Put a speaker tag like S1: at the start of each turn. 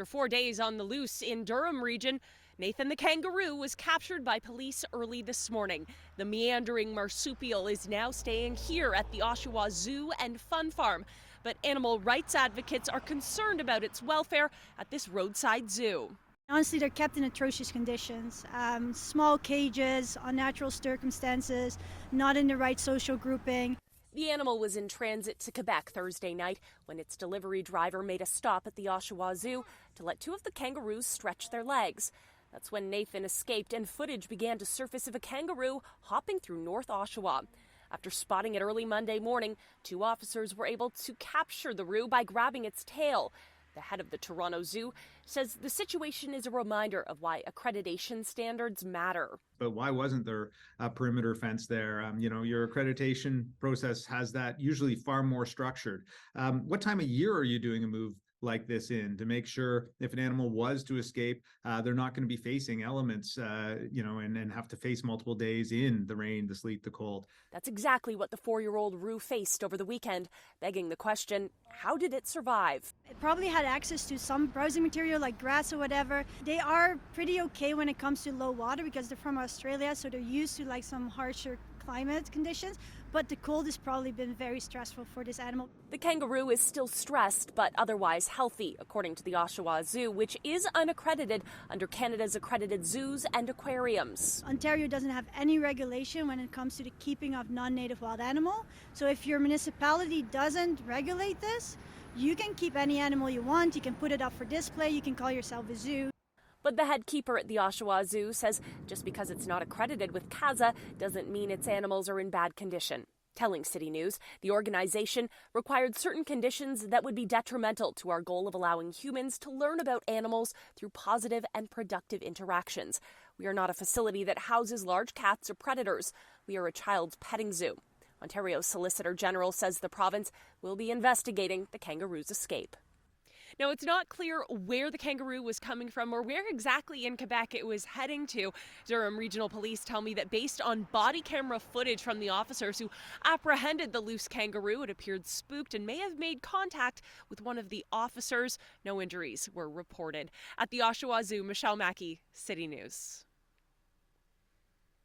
S1: After 4 days on the loose in Durham region, Nathan the kangaroo was captured by police early this morning. The meandering marsupial is now staying here at the Oshawa Zoo and Fun Farm. But animal rights advocates are concerned about its welfare at this roadside zoo.
S2: Honestly, they're kept in atrocious conditions. Small cages, unnatural circumstances, not in the right social grouping.
S1: The animal was in transit to Quebec Thursday night when its delivery driver made a stop at the Oshawa Zoo to let two of the kangaroos stretch their legs. That's when Nathan escaped and footage began to surface of a kangaroo hopping through North Oshawa. After spotting it early Monday morning, two officers were able to capture the roo by grabbing its tail. The head of the Toronto Zoo says the situation is a reminder of why accreditation standards matter.
S3: But why wasn't there a perimeter fence there? Your accreditation process has that usually far more structured. What time of year are you doing a move like this in to make sure if an animal was to escape, they're not going to be facing elements, and have to face multiple days in the rain, the sleet, the cold?
S1: That's exactly what the 4-year-old roo faced over the weekend, begging the question, how did it survive?
S2: It probably had access to some browsing material like grass or whatever. They are pretty okay when it comes to low water because they're from Australia, so they're used to like some harsher climate conditions, but the cold has probably been very stressful for this animal.
S1: The kangaroo is still stressed but otherwise healthy, according to the Oshawa Zoo, which is unaccredited under Canada's accredited zoos and aquariums.
S2: Ontario doesn't have any regulation when it comes to the keeping of non-native wild animal, so if your municipality doesn't regulate this, you can keep any animal you want, you can put it up for display, you can call yourself a zoo.
S1: But the head keeper at the Oshawa Zoo says just because it's not accredited with CAZA doesn't mean its animals are in bad condition. Telling CityNews, the organization required certain conditions that would be detrimental to our goal of allowing humans to learn about animals through positive and productive interactions. We are not a facility that houses large cats or predators. We are a child's petting zoo. Ontario's Solicitor General says the province will be investigating the kangaroo's escape. Now, it's not clear where the kangaroo was coming from or where exactly in Quebec it was heading to. Durham Regional Police tell me that based on body camera footage from the officers who apprehended the loose kangaroo, it appeared spooked and may have made contact with one of the officers. No injuries were reported. At the Oshawa Zoo, Michelle Mackey, City News.